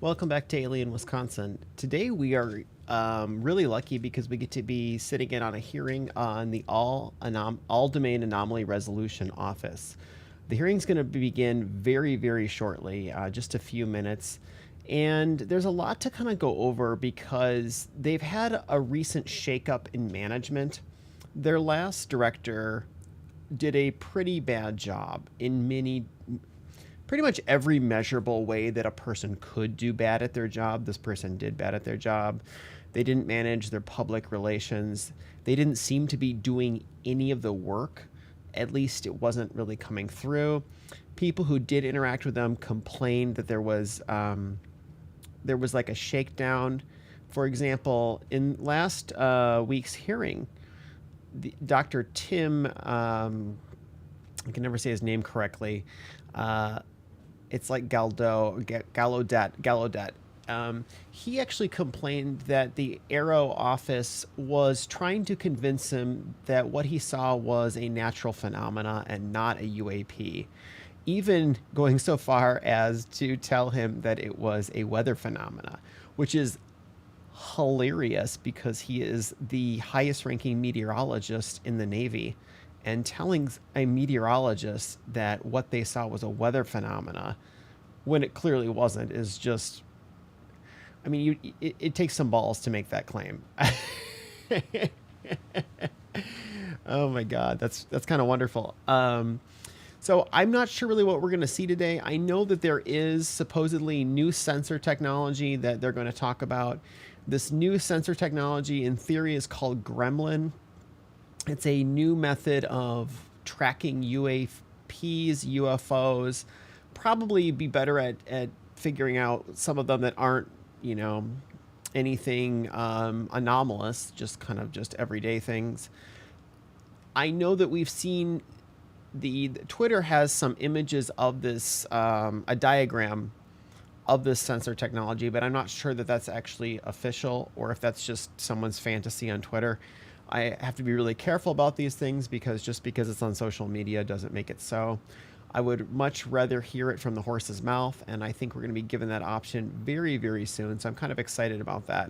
Welcome back to Alien Wisconsin. Today we are really lucky because we get to be sitting in on a hearing on the All Domain Anomaly Resolution Office. The hearing is going to begin very, very shortly, just a few minutes. And there's a lot to kind of go over because they've had a recent shakeup in management. Their last director did a pretty bad job in pretty much every measurable way that a person could do bad at their job. This person did bad at their job. They didn't manage their public relations. They didn't seem to be doing any of the work. At least it wasn't really coming through. People who did interact with them complained that there was like a shakedown. For example, in last week's hearing, Dr. Tim, I can never say his name correctly. It's like Gallaudet. He actually complained that the AARO office was trying to convince him that what he saw was a natural phenomena and not a UAP, even going so far as to tell him that it was a weather phenomena, which is hilarious because he is the highest ranking meteorologist in the Navy. And telling a meteorologist that what they saw was a weather phenomena when it clearly wasn't is just, I mean, it takes some balls to make that claim. Oh my God, that's kind of wonderful. So I'm not sure really what we're going to see today. I know that there is supposedly new sensor technology that they're going to talk about. This new sensor technology in theory is called GREMLIN. It's a new method of tracking UAPs, UFOs, probably be better at figuring out some of them that aren't, anything anomalous, just kind of just everyday things. I know that we've seen the Twitter has some images of this, a diagram of this sensor technology, but I'm not sure that that's actually official or if that's just someone's fantasy on Twitter. I have to be really careful about these things because just because it's on social media doesn't make it so. I would much rather hear it from the horse's mouth, and I think we're going to be given that option very, very soon, so I'm kind of excited about that.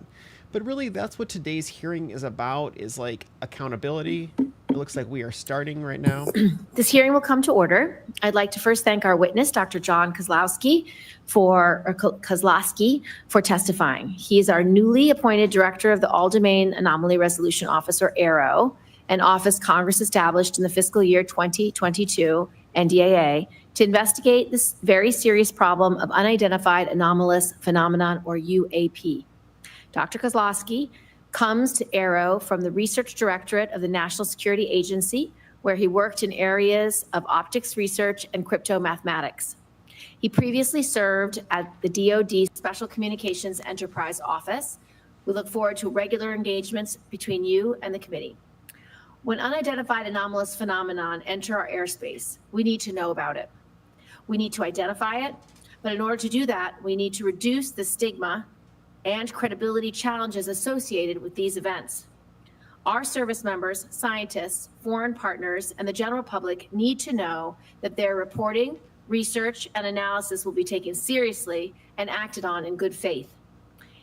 But really, that's what today's hearing is about, is like accountability. It looks like we are starting right now. This hearing will come to order. I'd like to first thank our witness, Dr. Jon Kosloski, for testifying. He is our newly appointed director of the All Domain Anomaly Resolution Office, or AARO, an office Congress established in the fiscal year 2022 NDAA to investigate this very serious problem of unidentified anomalous phenomenon, or UAP. Dr. Kosloski comes to AARO from the Research Directorate of the National Security Agency, where he worked in areas of optics research and crypto mathematics. He previously served at the DoD Special Communications Enterprise Office. We look forward to regular engagements between you and the committee. When unidentified anomalous phenomenon enter our airspace, we need to know about it. We need to identify it, but in order to do that, we need to reduce the stigma and credibility challenges associated with these events. Our service members, scientists, foreign partners, and the general public need to know that their reporting, research, and analysis will be taken seriously and acted on in good faith.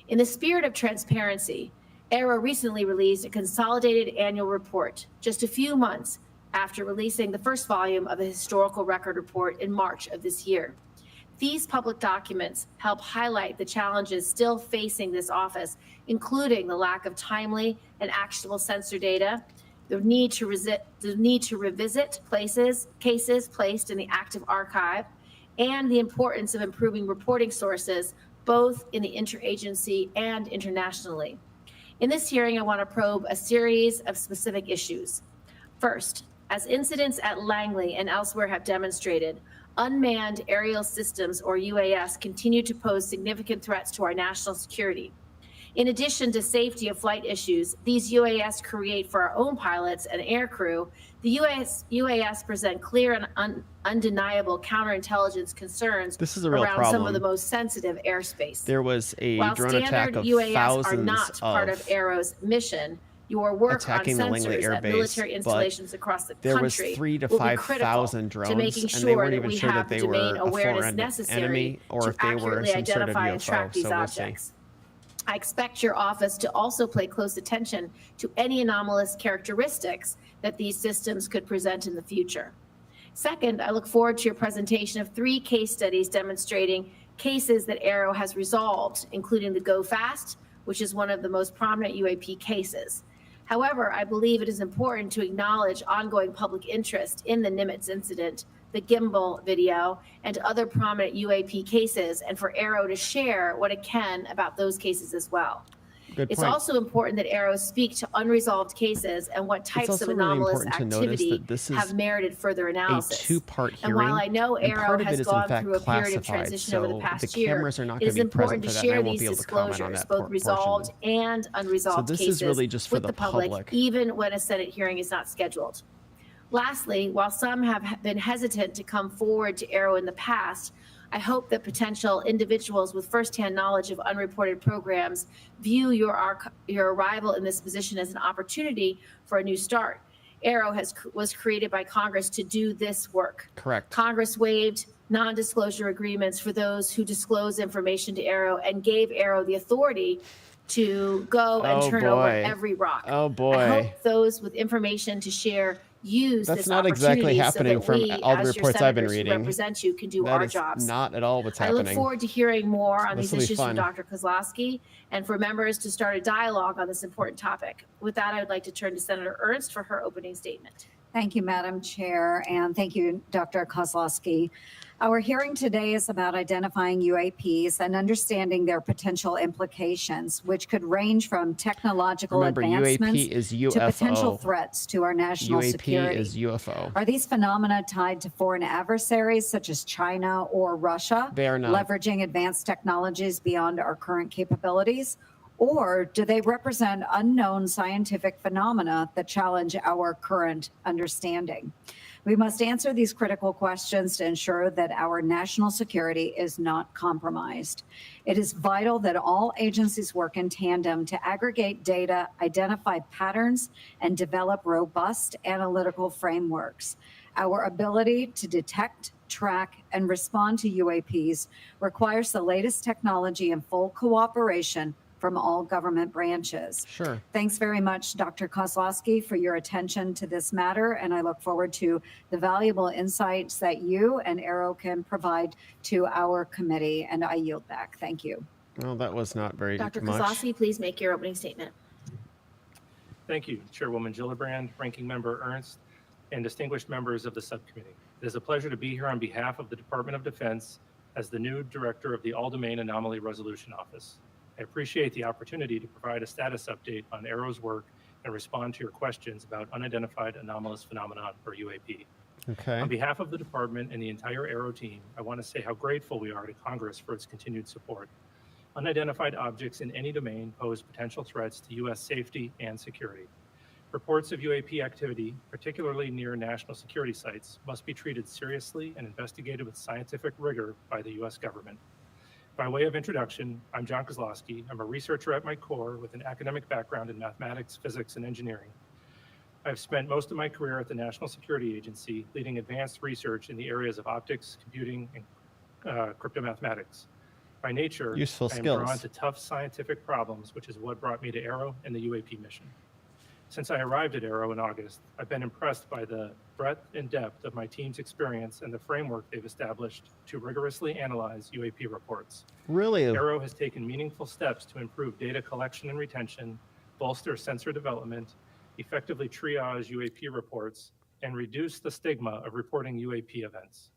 In the spirit of transparency, AARO recently released a consolidated annual report just a few months after releasing the first volume of a historical record report in March of this year. These public documents help highlight the challenges still facing this office, including the lack of timely and actionable sensor data, the need to revisit cases placed in the active archive, and the importance of improving reporting sources, both in the interagency and internationally. In this hearing, I want to probe a series of specific issues. First, as incidents at Langley and elsewhere have demonstrated, unmanned aerial systems, or UAS, continue to pose significant threats to our national security. In addition to safety of flight issues these UAS create for our own pilots and air crew, the UAS present clear and undeniable counterintelligence concerns around some of the most sensitive airspace. There was a While drone standard attack of UAS thousands are not part of AARO's mission, Your work on attacking the Langley sensors Air at Base, military but installations across the there was country 3 to will be critical 5,000 to drones, making and they sure weren't that even we sure that have the they domain were a awareness foreign necessary enemy or to if they were accurately some sort of identify and UFO. track these So we'll see. objects. I expect your office to also pay close attention to any anomalous characteristics that these systems could present in the future. Second, I look forward to your presentation of 3 case studies demonstrating cases that AARO has resolved, including the Go Fast, which is one of the most prominent UAP cases. However, I believe it is important to acknowledge ongoing public interest in the Nimitz incident, the gimbal video, and other prominent UAP cases, and for AARO to share what it can about those cases as well. Good It's point. also important that AARO speak to unresolved cases and what It's types of also really anomalous important to notice activity that this is have merited further a analysis. 2-part And while hearing, I know and AARO part of it has is in gone fact through a period of classified, transition over the so the past year, cameras are not it going is to be present important to for that, and I share won't these be able to comment on disclosures, that both portion. resolved and So unresolved this cases, is really just for with the the public, public. even when a Senate hearing is not scheduled. Lastly, while some have been hesitant to come forward to AARO in the past, I hope that potential individuals with firsthand knowledge of unreported programs view your arrival in this position as an opportunity for a new start. AARO was created by Congress to do this work. Correct. Congress waived non-disclosure agreements for those who disclose information to AARO and gave AARO the authority to go and Oh turn over boy. every rock. Oh I boy. hope those with information to share use That's this not opportunity exactly happening so that from we, all the as your reports I've been senators who reading. represent you, can do That our is jobs. not at all what's I look happening. forward to hearing more on This these will be issues from fun. Dr. Kosloski and for members to start a dialogue on this important topic. With that, I would like to turn to Senator Ernst for her opening statement. Thank you, Madam Chair, and thank you, Dr. Kosloski. Our hearing today is about identifying UAPs and understanding their potential implications, which could range from technological Remember, advancements UAP is to potential UFO. threats to our national UAP security. is UFO. Are these phenomena tied to foreign adversaries such as China or Russia, They are not. leveraging advanced technologies beyond our current capabilities? Or do they represent unknown scientific phenomena that challenge our current understanding? We must answer these critical questions to ensure that our national security is not compromised. It is vital that all agencies work in tandem to aggregate data, identify patterns, and develop robust analytical frameworks. Our ability to detect, track, and respond to UAPs requires the latest technology and full cooperation from all government branches. Sure. Thanks very much, Dr. Kosloski, for your attention to this matter, and I look forward to the valuable insights that you and AARO can provide to our committee, and I yield back. Thank you. Well, that was not very Dr. much. Kosloski, please make your opening statement. Thank you, Chairwoman Gillibrand, Ranking Member Ernst, and distinguished members of the subcommittee. It is a pleasure to be here on behalf of the Department of Defense as the new director of the All-Domain Anomaly Resolution Office. I appreciate the opportunity to provide a status update on AARO's work and respond to your questions about unidentified anomalous phenomenon, or UAP. Okay. On behalf of the department and the entire AARO team, I want to say how grateful we are to Congress for its continued support. Unidentified objects in any domain pose potential threats to U.S. safety and security. Reports of UAP activity, particularly near national security sites, must be treated seriously and investigated with scientific rigor by the U.S. government. By way of introduction, I'm Jon Kosloski. I'm a researcher at my core with an academic background in mathematics, physics, and engineering. I've spent most of my career at the National Security Agency, leading advanced research in the areas of optics, computing, and cryptomathematics. By nature, Useful I am skills. drawn to tough scientific problems, which is what brought me to AARO and the UAP mission. Since I arrived at AARO in August, I've been impressed by the breadth and depth of my team's experience and the framework they've established to rigorously analyze UAP reports. Really? AARO has taken meaningful steps to improve data collection and retention, bolster sensor development, effectively triage UAP reports, and reduce the stigma of reporting UAP events.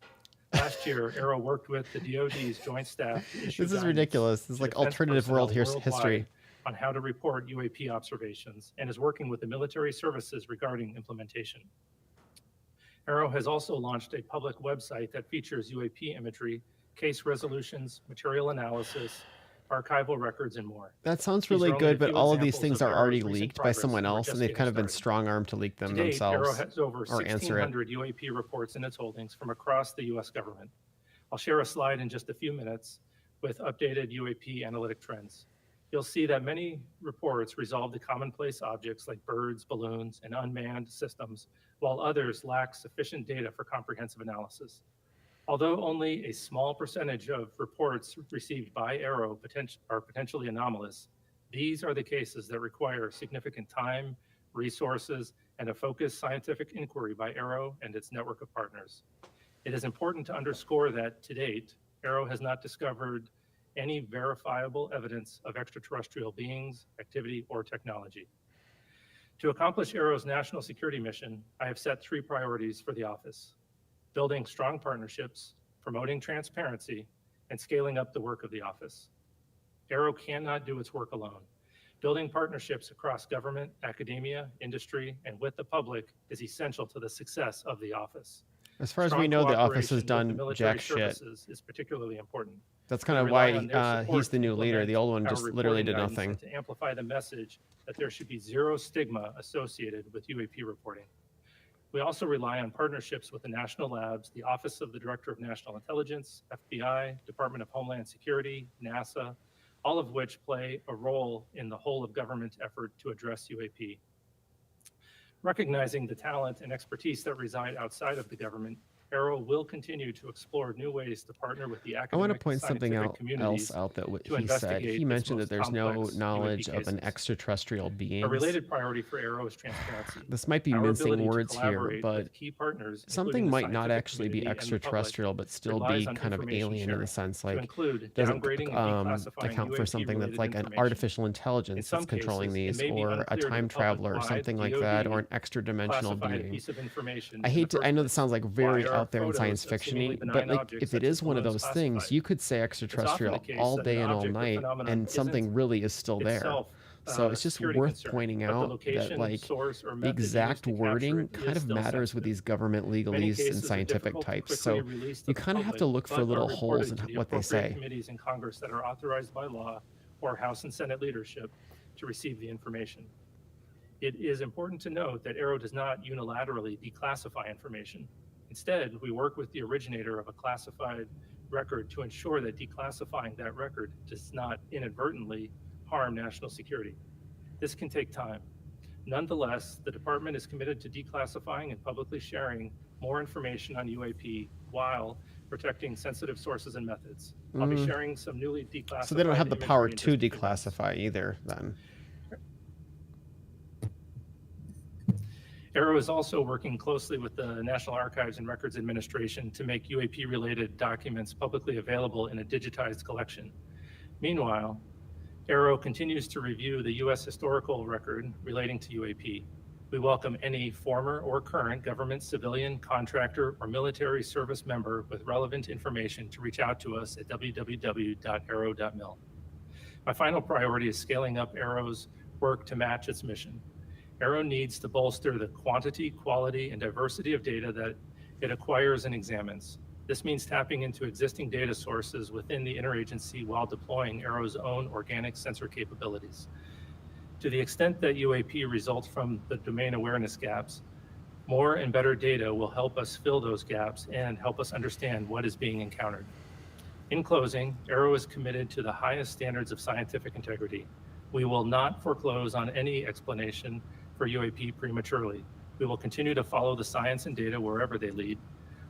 Last year, AARO worked with the DoD's Joint Staff to issue This is guidance ridiculous. This is to like defense alternative world personnel history. worldwide on how to report UAP observations and is working with the military services regarding implementation. AARO has also launched a public website that features UAP imagery, case resolutions, material analysis, archival records, and more. That sounds These are really only good, a but few all of these examples things of are AARO's already recent leaked by progress, someone and we're else, just and they've getting kind of been started. strong-armed to leak them To date, themselves. AARO has over or answer it. 1,600 UAP reports in its holdings from across the U.S. government. I'll share a slide in just a few minutes with updated UAP analytic trends. You'll see that many reports resolve to commonplace objects like birds, balloons, and unmanned systems, while others lack sufficient data for comprehensive analysis. Although only a small percentage of reports received by AARO are potentially anomalous, these are the cases that require significant time, resources, and a focused scientific inquiry by AARO and its network of partners. It is important to underscore that to date, AARO has not discovered any verifiable evidence of extraterrestrial beings, activity, or technology. To accomplish AARO's national security mission, I have set 3 priorities for the office: building strong partnerships, promoting transparency, and scaling up the work of the office. AARO cannot do its work alone. Building partnerships across government, academia, industry, and with the public is essential to the success of the office. As far as Strong we know, the office has cooperation with the done military jack shit. services is particularly important. That's kind We of rely why on their support he's the to new leader. The implement old one our just literally reporting did guidance nothing. and to amplify the message that there should be zero stigma associated with UAP reporting. We also rely on partnerships with the national labs, the Office of the Director of National Intelligence, FBI, Department of Homeland Security, NASA, all of which play a role in the whole of government effort to address UAP. Recognizing the talent and expertise that reside outside of the government, AARO will continue to explore new ways to partner with the I want to academic point something scientific else communities. out that what to he said. investigate He its mentioned that most there's no complex knowledge UAP of an cases. extraterrestrial A being. related priority for AARO is transparency. This might be Our mincing ability to words here, collaborate but with key partners, something including the might not scientific actually be community and the public, extraterrestrial, but still relies be on kind of information alien in a sharing, sense. to Like, include doesn't downgrading and declassifying account for something that's UAP-related like an information. artificial intelligence In some that's controlling cases, it these, may be or a unclear to time the public traveler or why something the like that, or DoD an extra-dimensional classified a being. piece of information I in hate the to. I know first this sounds like place. very Why are out there and photos science of seemingly fictiony, benign but like objects if it such as is one of balloons those things, classified? you could say It's often extraterrestrial the case all that day an and all object or night, phenomenon and something isn't really is still there. itself So a it's just security worth concern, pointing but the out that location, like source, or the method used exact to capture wording it kind is of still matters with sensitive. these government Many legalese cases and are scientific difficult to types. quickly So release to you the kind of have public, to look for but are little holes reported in to the what they appropriate say. committees in Congress that are authorized by law or House and Senate leadership to receive the information. It is important to note that AARO does not unilaterally declassify information. Instead, we work with the originator of a classified record to ensure that declassifying that record does not inadvertently harm national security. This can take time. Nonetheless, the department is committed to declassifying and publicly sharing more information on UAP while protecting sensitive sources and methods. I'll be sharing some newly declassified So they don't have the power imagery in to just a few minutes. declassify either. Then AARO is also working closely with the National Archives and Records Administration to make UAP-related documents publicly available in a digitized collection. Meanwhile, AARO continues to review the U.S. historical record relating to UAP. We welcome any former or current government, civilian, contractor, or military service member with relevant information to reach out to us at www.aaro.mil. My final priority is scaling up AARO's work to match its mission. AARO needs to bolster the quantity, quality, and diversity of data that it acquires and examines. This means tapping into existing data sources within the interagency while deploying AARO's own organic sensor capabilities. To the extent that UAP results from the domain awareness gaps, more and better data will help us fill those gaps and help us understand what is being encountered. In closing, AARO is committed to the highest standards of scientific integrity. We will not foreclose on any explanation for UAP prematurely. We will continue to follow the science and data wherever they lead.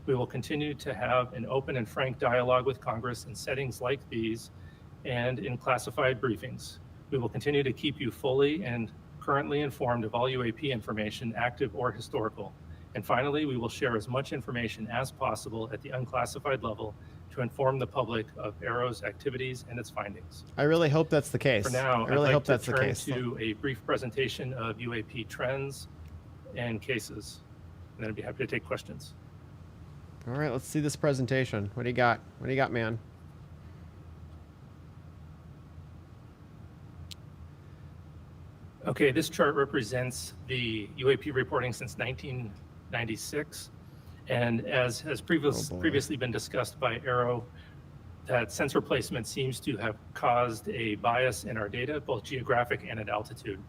We will continue to have an open and frank dialogue with Congress in settings like these and in classified briefings. We will continue to keep you fully and currently informed of all UAP information, active or historical. And finally, we will share as much information as possible at the unclassified level to inform the public of AARO's activities and its findings. I really hope that's the case. For now, I really I'd hope like to that's the turn case. to a brief presentation of UAP trends and cases, and then I'd be happy to take questions. All right, let's see this presentation. What do you got? What do you got, man? Okay, this chart represents the UAP reporting since 1996. And as has previously been discussed by AARO, that sensor placement seems to have caused a bias in our data, both geographic and at altitude.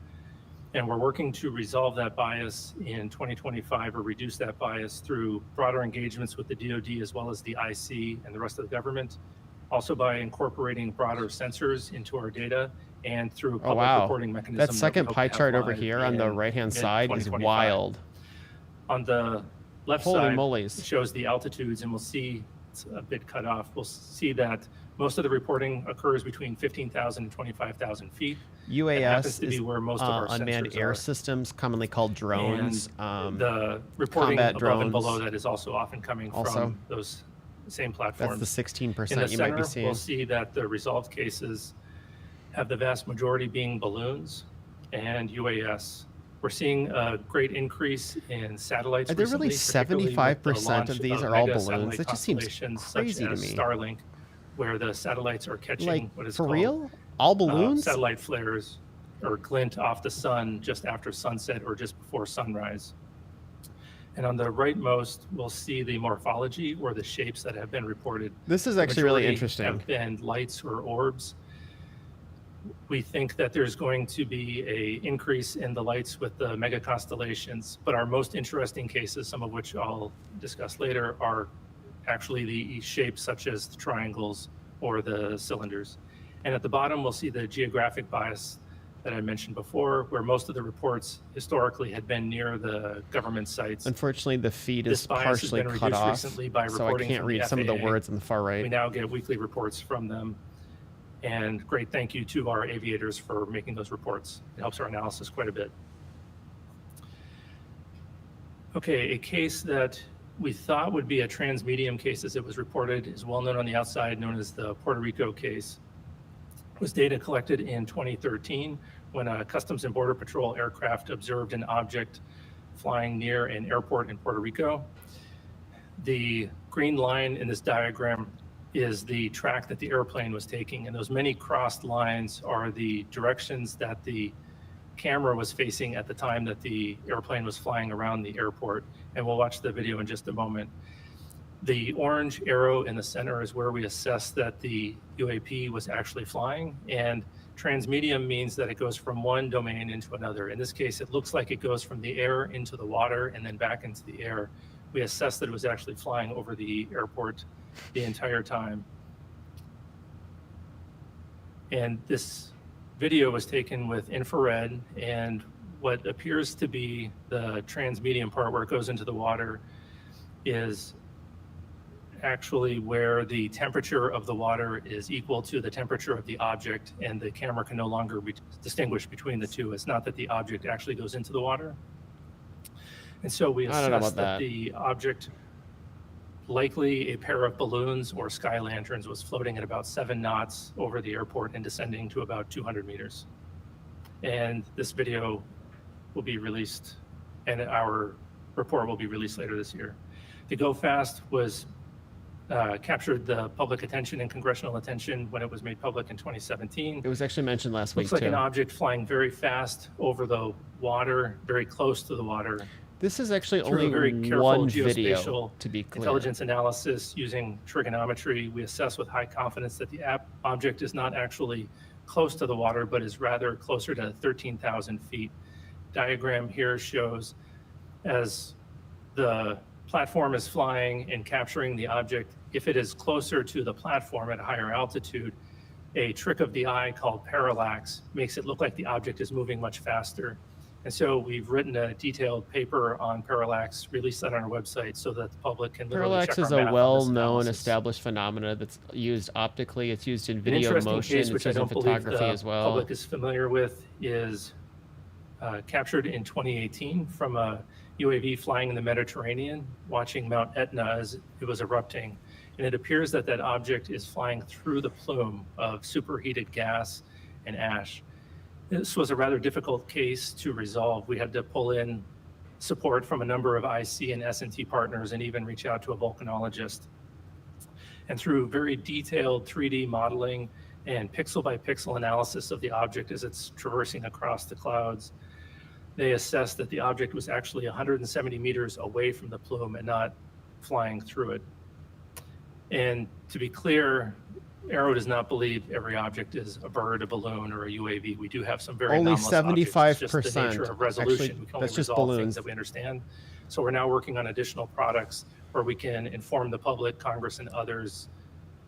And we're working to resolve that bias in 2025 or reduce that bias through broader engagements with the DoD as well as the IC and the rest of the government. Also by incorporating broader sensors into our data and through Oh, public wow. reporting mechanism. That we second hope pie to have chart over live here on the in right-hand side is mid-2025. wild. On the left Holy side, molies. it shows the altitudes, and we'll see it's a bit cut off. We'll see that most of the reporting occurs between 15,000 and 25,000 feet. It happens UAS to be is where most of our unmanned sensors air are. systems, commonly called drones. The reporting combat above and below drones that is also often coming also. from those same platforms. That's the In the 16% you might center, be seeing. we'll see that the resolved cases have the vast majority being balloons and UAS. We're seeing a great increase in satellites. Are there really recently, particularly with the 75% launch of these are all mega balloons? satellite That just seems constellations crazy such to as me. Starlink, where the satellites are catching Like, what is for called real? All balloons? satellite flares or glint off the sun just after sunset or just before sunrise. And on the rightmost, we'll see the morphology or the shapes that have been reported. This is The actually really majority interesting. Have been lights or orbs. We think that there's going to be a increase in the lights with the mega constellations, but our most interesting cases, some of which I'll discuss later, are actually the shapes such as the triangles or the cylinders. And at the bottom, we'll see the geographic bias that I mentioned before, where most of the reports historically had been near the government sites. Unfortunately, the feed This is bias has partially been cut reduced off, recently by so I reporting can't from read the some of the FAA. words on the far We right. now get weekly reports from them. And great thank you to our aviators for making those reports. It helps our analysis quite a bit. Okay, a case that we thought would be a transmedium case as it was reported is well known on the outside, known as the Puerto Rico case. It was data collected in 2013 when a Customs and Border Patrol aircraft observed an object flying near an airport in Puerto Rico. The green line in this diagram is the track that the airplane was taking, and those many crossed lines are the directions that the camera was facing at the time that the airplane was flying around the airport. And we'll watch the video in just a moment. The orange arrow in the center is where we assess that the UAP was actually flying, and transmedium means that it goes from one domain into another. In this case, it looks like it goes from the air into the water and then back into the air. We assessed that it was actually flying over the airport the entire time. And this video was taken with infrared, and what appears to be the transmedium part where it goes into the water is actually where the temperature of the water is equal to the temperature of the object, and the camera can no longer distinguish between the two. It's not that the object actually goes into the water. And so we I don't know assessed about that the object, likely a pair of balloons or sky lanterns, was floating at about 7 knots over the airport and descending to about 200 meters. And this video will be released, and our report will be released later this year. The Go Fast was captured the public attention and congressional attention when it was made public in 2017. It was actually mentioned last week, Looks like too. an object flying very fast over the water, very close to the water. This is actually Through a only very careful one video, geospatial to be clear. intelligence analysis using trigonometry, we assess with high confidence that the object is not actually close to the water, but is rather closer to 13,000 feet. Diagram here shows as the platform is flying and capturing the object, if it is closer to the platform at a higher altitude, a trick of the eye called parallax makes it look like the object is moving much faster. And so we've written a detailed paper on parallax, released that on our website so that the public can literally Parallax check is our a math on this well-known, analysis. established phenomena that's used optically. It's used in An video interesting motion. case, It's which I used in don't believe photography the as well. public is familiar with, is captured in 2018 from a UAV flying in the Mediterranean, watching Mount Etna as it was erupting. And it appears that that object is flying through the plume of superheated gas and ash. This was a rather difficult case to resolve. We had to pull in support from a number of IC and S&T partners and even reach out to a volcanologist. And through very detailed 3D modeling and pixel by pixel analysis of the object as it's traversing across the clouds, they assessed that the object was actually 170 meters away from the plume and not flying through it. And to be clear, AARO does not believe every object is a bird, a balloon, or a UAV. We do have some very Only anomalous objects. It's just the 75%. nature of resolution. Actually, We can only that's just resolve balloons. things that we understand. So we're now working on additional products where we can inform the public, Congress, and others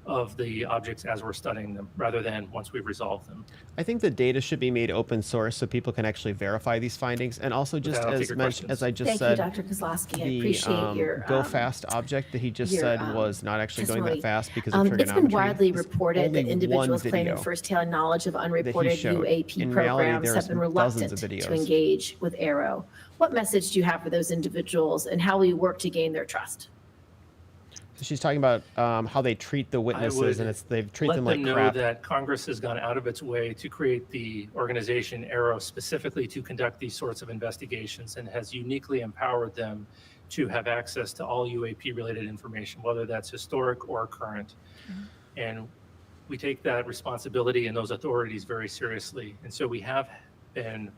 of the objects as we're studying them, rather than once we've resolved them. I think the data should be made open source so people can actually verify these findings. And also, just that, I'll take as your mentioned, questions. as I just Thank you, said, Dr. Kozlowski. I the appreciate your go fast object that he just your, said was not actually going testimony. that fast because of It's trigonometry. been widely There's reported that only individuals one claiming video firsthand knowledge of that he unreported showed. UAP In reality, programs there's have been dozens reluctant of to videos. engage with AARO. What message do you have for those individuals, and how will you work to gain their trust? So she's talking about how they treat the witnesses, and they treat them like Let them know crap. that Congress has gone out of its way to create the organization AARO specifically to conduct these sorts of investigations, and has uniquely empowered them to have access to all UAP-related information, whether that's historic or current. And we take that responsibility and those authorities very seriously. And so we have been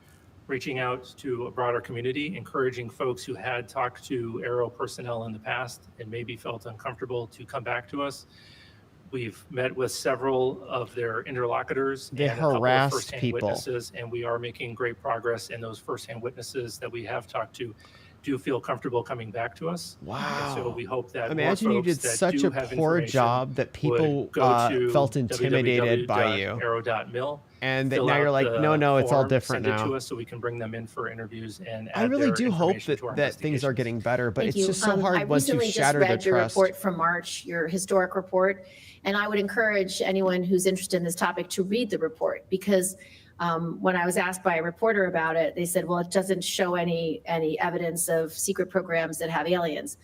reaching out to a broader community, encouraging folks who had talked to AARO personnel in the past and maybe felt uncomfortable to come back to us. We've met with several of their interlocutors They and a couple of harassed firsthand people. witnesses, and we are making great progress. And those firsthand witnesses that we have talked to do feel comfortable coming back to us. Wow. And so we hope that Imagine more you folks did that such do a have poor information job that people would go to felt intimidated by you. www.aaro.mil, And that fill now out you're like, the no, it's all form, different send it now. to us so we can bring them in for interviews and I add really their do hope information to our that things are investigations. getting better, but Thank it's you. just so I hard once you've recently just shattered their read your trust. report from March, your historic report, and I would encourage anyone who's interested in this topic to read the report, because when I was asked by a reporter about it, they said, well, it doesn't show any evidence of secret programs that have aliens.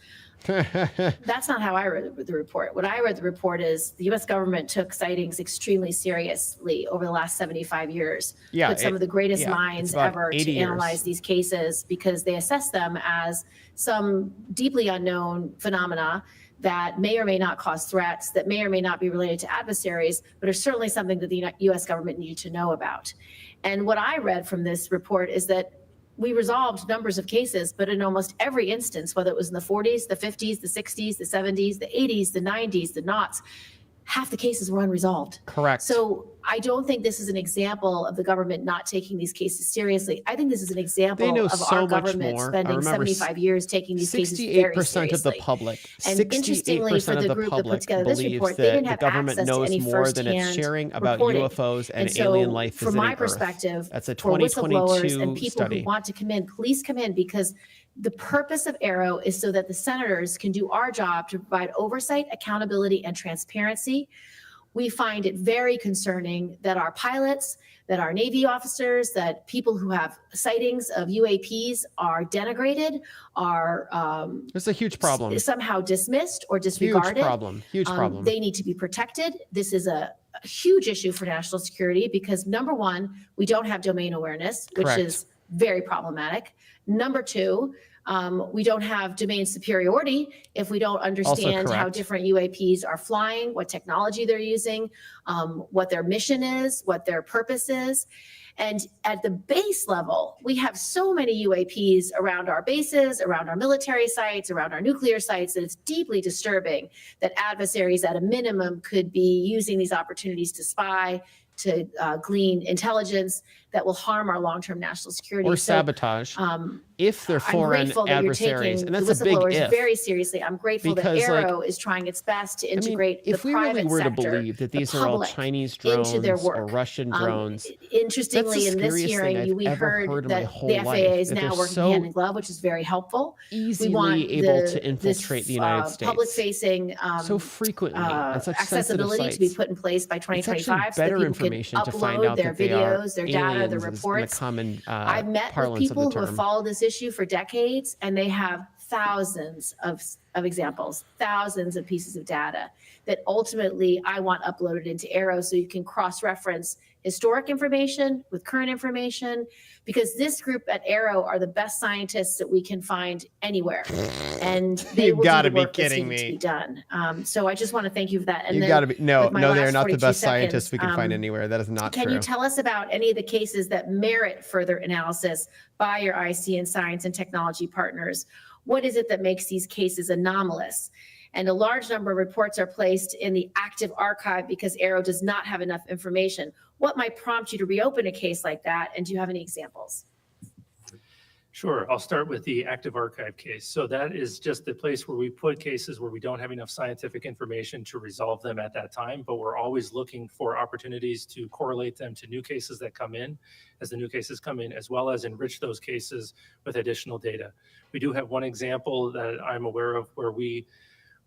That's not how I read the report. What I read the report is the U.S. government took sightings extremely seriously over the last 75 years. Yeah, Put some of the greatest it's minds about ever 80 to years. analyze these cases, because they assess them as some deeply unknown phenomena that may or may not cause threats, that may or may not be related to adversaries, but are certainly something that the U.S. government needed to know about. And what I read from this report is that we resolved numbers of cases, but in almost every instance, whether it was in the 40s, the 50s, the 60s, the 70s, the 80s, the 90s, the noughts, half the cases were unresolved. Correct. So I don't think this is an example of the government not taking these cases seriously. I think this is an example They know of so our much government more. I spending remember 75 years taking these cases very 68% seriously. of the public, And interestingly, for 68% of the the group that put public together this believes report, they that didn't the have government access to knows any more than it's firsthand sharing about reporting. UFOs and so alien life from visiting my Earth. perspective, That's a for whistleblowers 2022 and people study. who want to come in, please come in, because the purpose of AARO is so that the senators can do our job to provide oversight, accountability, and transparency. We find it very concerning that our pilots, that our Navy officers, that people who have sightings of UAPs are denigrated, are It's a huge problem. somehow dismissed or Huge disregarded. problem. Huge problem. They need to be protected. This is a huge issue for national security, because number one, we don't have domain awareness, which Correct. is very problematic. Number two, we don't have domain superiority if we don't understand how correct. different UAPs are flying, what technology they're using, what their mission is, what their purpose is. And at the base level, we have so many UAPs around our bases, around our military sites, around our nuclear sites, that it's deeply disturbing that adversaries at a minimum could be using these opportunities to spy, to glean intelligence that will harm our long-term national security. Or So, sabotage if they're I'm foreign grateful that you're adversaries. taking And the that's a big whistleblowers if. very seriously. I'm grateful that Because, like, AARO is trying its best to I mean, integrate if the we private really were to sector, believe that the these are all public, Chinese into their drones or work. Russian drones, Interestingly, that's the in this scariest thing hearing, I've we ever heard heard in my that whole the FAA life, is that now they're working so hand in glove, which is very helpful. easily able to infiltrate the United States Public-facing so frequently on such sensitive accessibility sites. to be put in place by It's actually 2025, so that better people can information to find upload out their that they are videos, their data, their aliens in the reports. common I've met with parlance of people the who have term. followed this issue for decades, and they have thousands of examples, thousands of pieces of data that ultimately I want uploaded into AARO, so you can cross-reference historic information with current information, because this group at AARO are the best scientists that we can find anywhere, and they You've will gotta do be the work that's kidding needed to me. be done. So I just want to thank you for that. And You then got to be no, with my no. They're last not the 42 best scientists we seconds, can find anywhere. That is not can true. you tell us about any of the cases that merit further analysis by your IC and science and technology partners? What is it that makes these cases anomalous? And a large number of reports are placed in the active archive because AARO does not have enough information. What might prompt you to reopen a case like that? And do you have any examples? Sure. I'll start with the active archive case. So that is just the place where we put cases where we don't have enough scientific information to resolve them at that time, but we're always looking for opportunities to correlate them to new cases that come in as the new cases come in, as well as enrich those cases with additional data. We do have one example that I'm aware of where we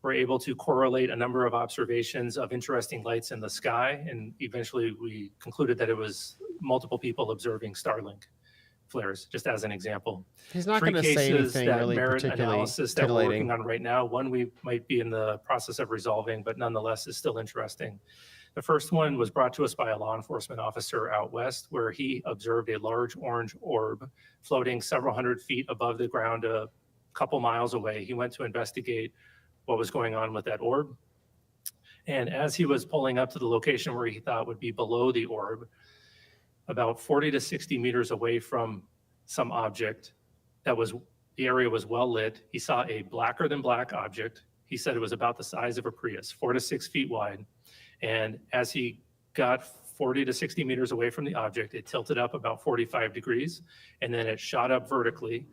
were able to correlate a number of observations of interesting lights in the sky, and eventually we concluded that it was multiple people observing Starlink flares, just as an example. He's not Three going to say cases anything that really merit particularly analysis that we're working titillating. on right now. One we might be in the process of resolving, but nonetheless is still interesting. The first one was brought to us by a law enforcement officer out west, where he observed a large orange orb floating several hundred feet above the ground a couple miles away. He went to investigate what was going on with that orb. And as he was pulling up to the location where he thought would be below the orb, about 40 to 60 meters away from some object that was, the area was well lit, he saw a blacker than black object. He said it was about the size of a Prius, 4 to 6 feet wide. And as he got 40 to 60 meters away from the object, it tilted up about 45 degrees, and then it shot up vertically.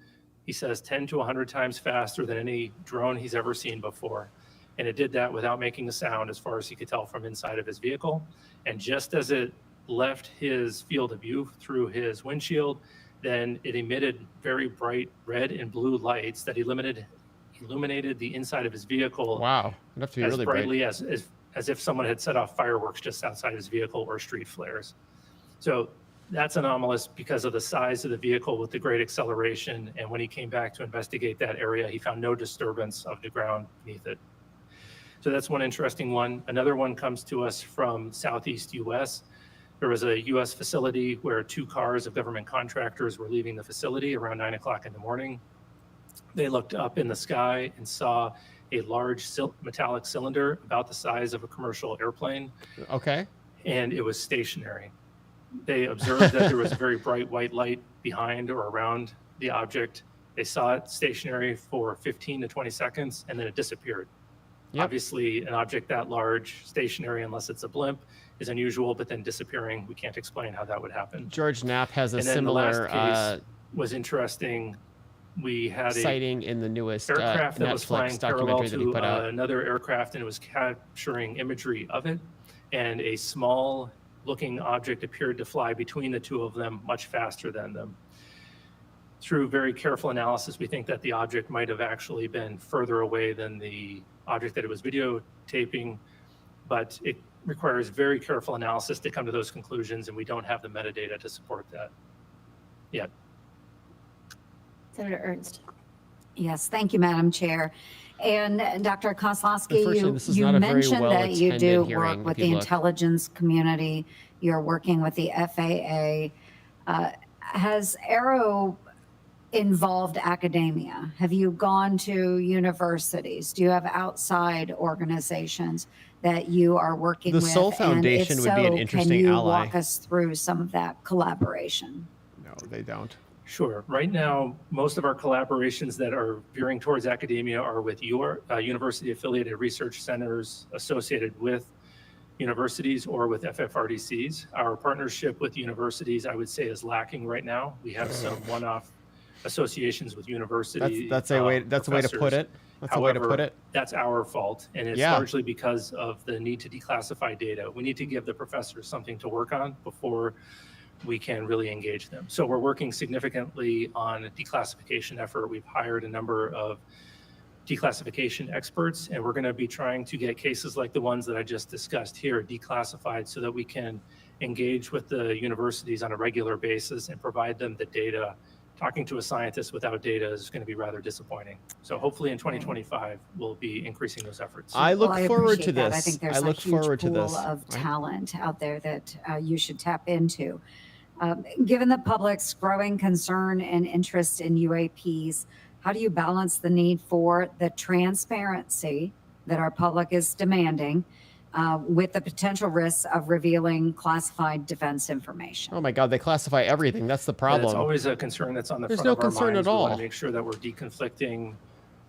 He says 10 to 100 times faster than any drone he's ever seen before. And it did that without making a sound, as far as he could tell from inside of his vehicle. And just as it left his field of view through his windshield, then it emitted very bright red and blue lights that illuminated the inside of his vehicle. Wow, it'd have to be as really bright. brightly as if someone had set off fireworks just outside his vehicle, or street flares. So that's anomalous because of the size of the vehicle with the great acceleration. And when he came back to investigate that area, he found no disturbance of the ground beneath it. So that's one interesting one. Another one comes to us from Southeast US. There was a US facility where 2 cars of government contractors were leaving the facility around 9 o'clock in the morning. They looked up in the sky and saw a large metallic cylinder about the size of a commercial airplane. Okay. And it was stationary. They observed that there was a very bright white light behind or around the object. They saw it stationary for 15 to 20 seconds, and then it disappeared. Yep. Obviously, an object that large, stationary, unless it's a blimp, is unusual, but then disappearing, we can't explain how that would happen. George Knapp has a And then similar the last case was interesting. We had a sighting in the newest aircraft that was flying Netflix parallel documentary that he to put out. another aircraft, and it was capturing imagery of it. And a small looking object appeared to fly between the two of them much faster than them. Through very careful analysis, we think that the object might have actually been further away than the object that it was videotaping, but it requires very careful analysis to come to those conclusions, and we don't have the metadata to support that yet. Senator Ernst. Yes, thank you, Madam Chair. And Dr. Kosloski, Unfortunately, this is you not a very mentioned that you do well-attended hearing, work with if you the look. intelligence community. You're working with the FAA. Has AARO involved academia? Have you gone to universities? Do you have outside organizations that you are working The with? Soul And Foundation if would be an so, interesting can you ally. walk us through some of that collaboration? No, they don't. Sure. Right now, most of our collaborations that are veering towards academia are with your university-affiliated research centers associated with universities or with FFRDCs. Our partnership with universities, I would say, is lacking right now. We have some one-off associations with universities. That's a way to put it. That's a way to put it. That's our fault, and it's Yeah. largely because of the need to declassify data. We need to give the professors something to work on before we can really engage them. So we're working significantly on a declassification effort. We've hired a number of declassification experts, and we're going to be trying to get cases like the ones that I just discussed here declassified so that we can engage with the universities on a regular basis and provide them the data. Talking to a scientist without data is going to be rather disappointing. So hopefully in 2025, we'll be increasing those efforts. I look Well, forward to appreciate that. this. I think there's I look a huge forward to pool this. of talent out there that you should tap into. Given the public's growing concern and interest in UAPs, how do you balance the need for the transparency that our public is demanding with the potential risks of revealing classified defense information? Oh my God, they classify everything. That's the That's problem. always a concern that's on the There's front no of our concern minds. at We want all. to make sure that we're deconflicting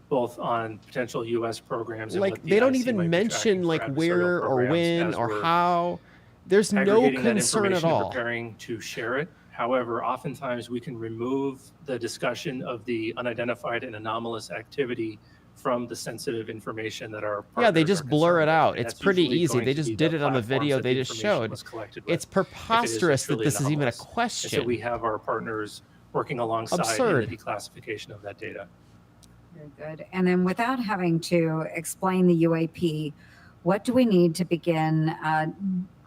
both on potential U.S. programs and what Like the they don't IC even might be mention tracking for like adversarial where or programs when as or we're how. There's no aggregating that concern at information and all. preparing to share it. However, oftentimes we can remove the discussion of the unidentified and anomalous activity from the sensitive information that our partners Yeah, they just are blur it concerned with. out. And It's that's pretty usually easy. going They to just be did the it on the platforms video that they the just information showed. was collected with, It's if it is preposterous that truly this is even a anomalous. And question. so we have our partners working alongside Absurd. in the declassification of that data. Very good. And then without having to explain the UAP, what do we need to begin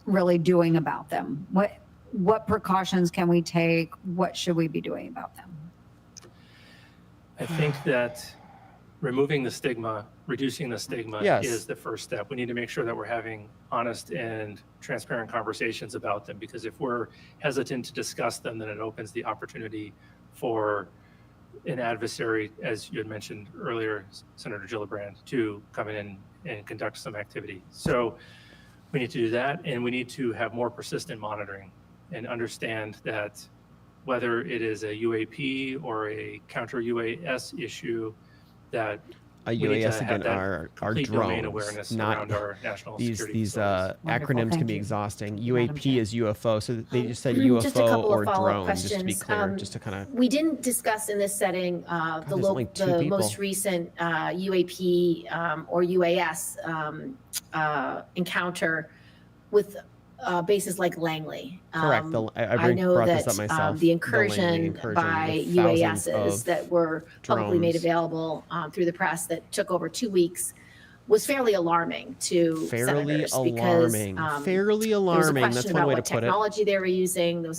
really doing about them? What precautions can we take? What should we be doing about them? I think that removing the stigma, reducing the stigma Yes. is the first step. We need to make sure that we're having honest and transparent conversations about them, because if we're hesitant to discuss them, then it opens the opportunity for an adversary, as you had mentioned earlier, Senator Gillibrand, to come in and conduct some activity. So we need to do that, and we need to have more persistent monitoring and understand that whether it is a UAP or a counter UAS issue, that A we need to UAS have again that are complete domain drones, awareness not around our national these security these facilities. Wonderful, acronyms thank can be you. exhausting. Madam UAP Chair. is UFO, so they just said Just a UFO couple or of follow-up drone, just to be questions. clear, just to kind of. We didn't discuss in this setting there's only two the people. most recent UAP or UAS encounter with bases like Langley. Correct. I know brought that this up myself. the the incursion Langley incursion by with thousands UASs of that were publicly made drones. available through the press that took over 2 weeks was fairly alarming to Fairly senators because alarming. Fairly there was a alarming. question That's one about way to what put it. technology they were using. There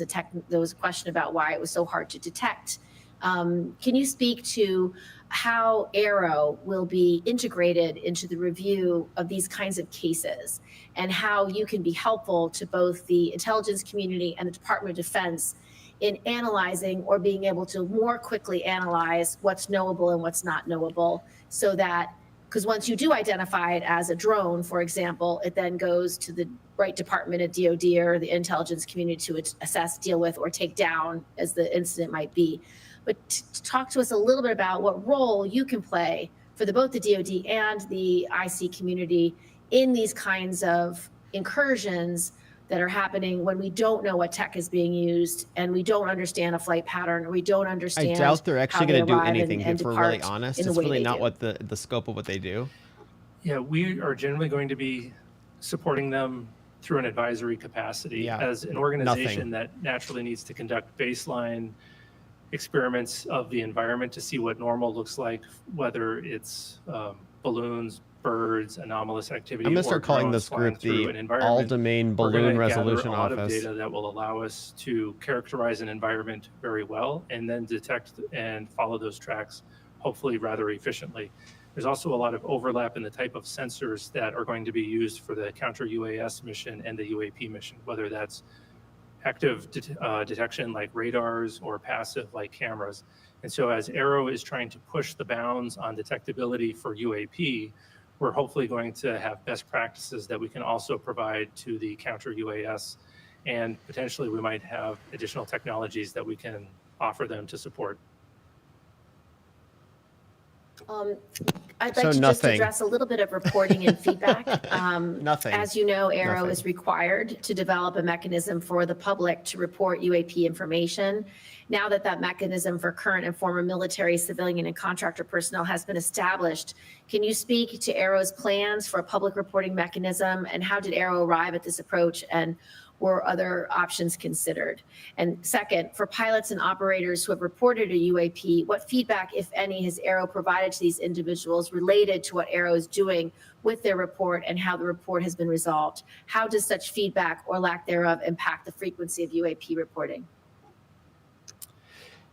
was a question about why it was so hard to detect. Can you speak to how AARO will be integrated into the review of these kinds of cases and how you can be helpful to both the intelligence community and the Department of Defense in analyzing or being able to more quickly analyze what's knowable and what's not knowable, so that, because once you do identify it as a drone, for example, it then goes to the right department at DoD or the intelligence community to assess, deal with, or take down as the incident might be. But talk to us a little bit about what role you can play for both the DoD and the IC community in these kinds of incursions that are happening when we don't know what tech is being used and we don't understand a flight pattern, or we don't understand. I doubt they're actually how they going to do arrive anything, and if we're really depart honest. in the It's way really they not do. what the scope of what they do. Yeah, we are generally going to be supporting them through an advisory capacity Yeah, as an organization that naturally needs to conduct baseline experiments of the environment to see what normal looks like, whether it's balloons, birds, anomalous activity. I'm going to or start calling drones this flying group through the an environment. All-Domain We're Balloon gonna gather Resolution a lot of Office. data that will allow us to characterize an environment very well and then detect and follow those tracks, hopefully rather efficiently. There's also a lot of overlap in the type of sensors that are going to be used for the counter UAS mission and the UAP mission, whether that's active detection like radars or passive like cameras. And so as AARO is trying to push the bounds on detectability for UAP, we're hopefully going to have best practices that we can also provide to the counter UAS, and potentially we might have additional technologies that we can offer them to support. I'd So like to just nothing. address a little bit of reporting and feedback. Nothing. As you know, AARO Nothing. is required to develop a mechanism for the public to report UAP information. Now that that mechanism for current and former military, civilian, and contractor personnel has been established, can you speak to AARO's plans for a public reporting mechanism, and how did AARO arrive at this approach, and were other options considered? And second, for pilots and operators who have reported a UAP, what feedback, if any, has AARO provided to these individuals related to what AARO is doing with their report and how the report has been resolved? How does such feedback or lack thereof impact the frequency of UAP reporting?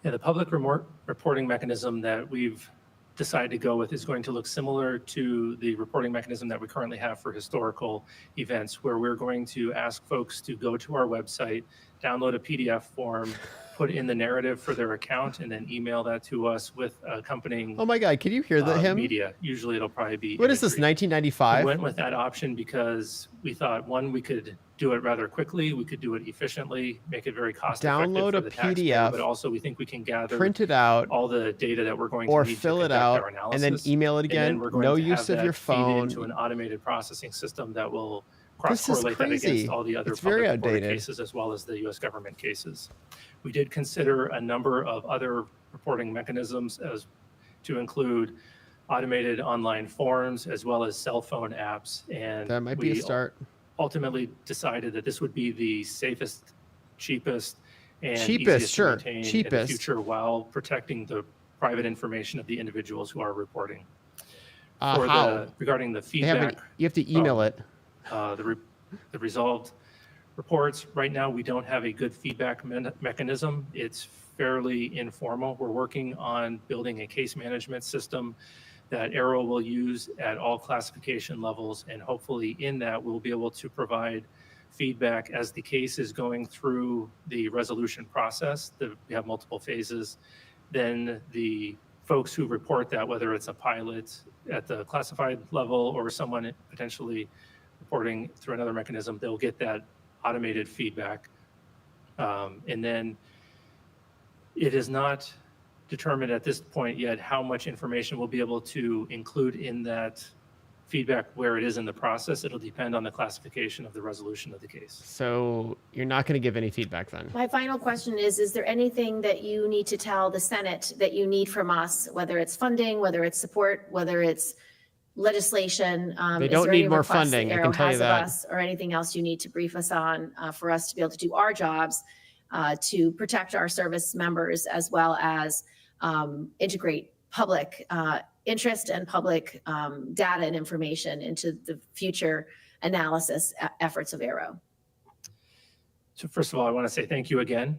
Yeah, the public reporting mechanism that we've decided to go with is going to look similar to the reporting mechanism that we currently have for historical events, where we're going to ask folks to go to our website, download a PDF form, put in the narrative for their account, and then email that to us with accompanying Oh my God, can you hear him? media. Usually it'll probably be What is this, imagery. 1995? We went with that option because we thought, one, we could do it rather quickly, we could do it efficiently, make it very cost effective Download for a the taxpayer, PDF, but also we think we can gather print it out, all the data that we're going to or need fill to it conduct out, our and analysis. then email it And then again. we're going No to use have of your that feed into phone. an automated processing system that will cross-correlate that crazy. against all the other It's very public reported outdated. cases as well as the U.S. government cases. We did consider a number of other reporting mechanisms as to include automated online forms as well as cell phone apps. And That might be a start. ultimately decided that this would be the safest, cheapest, and Cheapest, easiest sure. to maintain in the Cheapest. future while protecting the private information of the individuals who are reporting. How? Regarding the They have feedback, you have to email it. the resolved reports, right now, we don't have a good feedback mechanism. It's fairly informal. We're working on building a case management system that AARO will use at all classification levels, and hopefully in that, we'll be able to provide feedback as the case is going through the resolution process. We have multiple phases. Then the folks who report that, whether it's a pilot at the classified level or someone potentially reporting through another mechanism, they'll get that automated feedback. And then it is not determined at this point yet how much information we'll be able to include in that feedback where it is in the process. It'll depend on the classification of the resolution of the case. So you're not going to give any feedback then? My final question is there anything that you need to tell the Senate that you need from us, whether it's funding, whether it's support, whether it's legislation? They Is don't there need any more requests funding, that I can AARO tell you has of that. us, or anything else you need to brief us on for us to be able to do our jobs to protect our service members, as well as integrate public interest and public data and information into the future analysis efforts of AARO? So first of all, I want to say thank you again.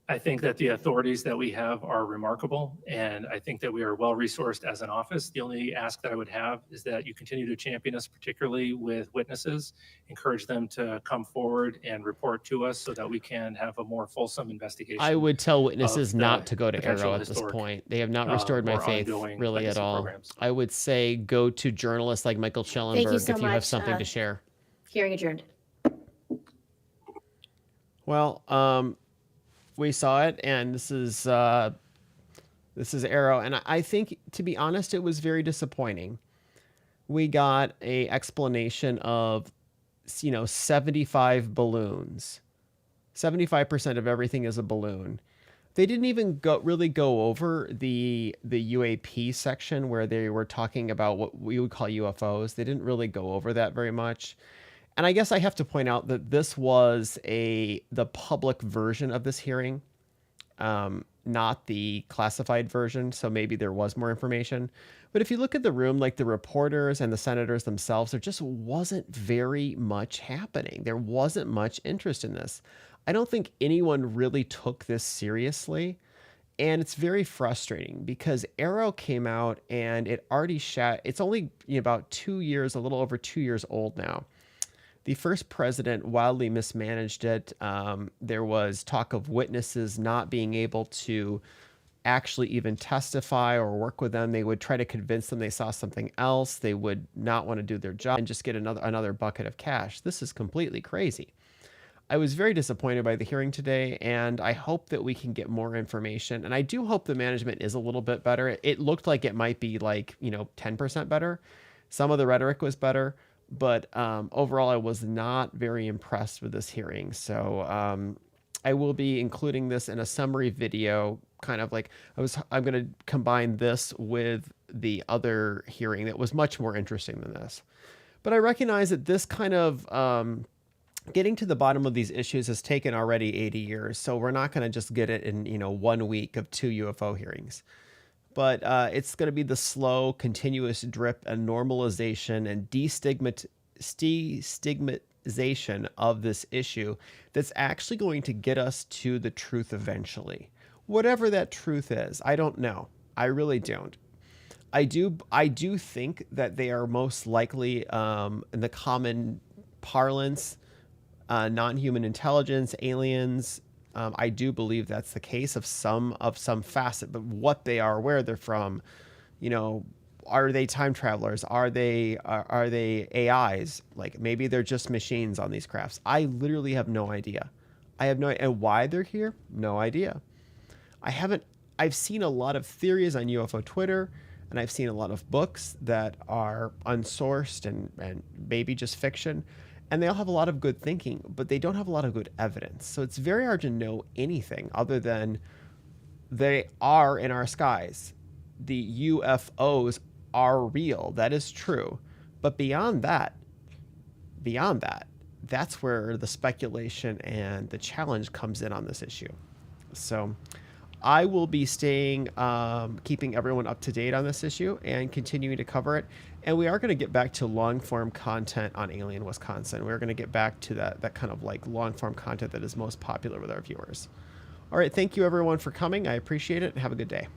I think that the authorities that we have are remarkable, and I think that we are well-resourced as an office. The only ask that I would have is that you continue to champion us, particularly with witnesses, encourage them to come forward and report to us so that we can have a more fulsome investigation. I would tell witnesses of the not to go to potential AARO at this historic, point. They have not restored my or faith ongoing really at legacy all. programs. I would say go to journalists like Michael Schellenberg so if you have much, something to share. Hearing adjourned. Well, we saw it, and this is AARO, and I think, to be honest, it was very disappointing. We got a explanation of, 75 balloons. 75% of everything is a balloon. They didn't even really go over the UAP section where they were talking about what we would call UFOs. They didn't really go over that very much. And I guess I have to point out that this was the public version of this hearing, not the classified version. So maybe there was more information. But if you look at the room, like the reporters and the senators themselves, there just wasn't very much happening. There wasn't much interest in this. I don't think anyone really took this seriously. And it's very frustrating because AARO came out and it already it's only about 2 years, a little over 2 years old now. The first president wildly mismanaged it. There was talk of witnesses not being able to actually even testify or work with them. They would try to convince them they saw something else. They would not want to do their job and just get another bucket of cash. This is completely crazy. I was very disappointed by the hearing today, and I hope that we can get more information. And I do hope the management is a little bit better. It looked like it might be 10% better. Some of the rhetoric was better. But overall, I was not very impressed with this hearing. So I will be including this in a summary video, kind of like I'm going to combine this with the other hearing that was much more interesting than this. But I recognize that this kind of getting to the bottom of these issues has taken already 80 years. So we're not going to just get it in 1 week of 2 UFO hearings. But it's going to be the slow, continuous drip and normalization and destigmatization of this issue that's actually going to get us to the truth eventually. Whatever that truth is, I don't know. I really don't. I do think that they are most likely, in the common parlance, non-human intelligence, aliens. I do believe that's the case of some facet, but what they are, where they're from, are they time travelers? Are they AIs? Like maybe they're just machines on these crafts. I literally have no idea. And why they're here? No idea. I've seen a lot of theories on UFO Twitter, and I've seen a lot of books that are unsourced and maybe just fiction. and they all have a lot of good thinking, but they don't have a lot of good evidence. So it's very hard to know anything other than they are in our skies. The UFOs are real. That is true. But beyond that, that's where the speculation and the challenge comes in on this issue. So I will be staying, keeping everyone up to date on this issue and continuing to cover it. And we are going to get back to long form content on Alien Wisconsin. We're going to get back to that kind of like long form content that is most popular with our viewers. All right. Thank you everyone for coming. I appreciate it and have a good day.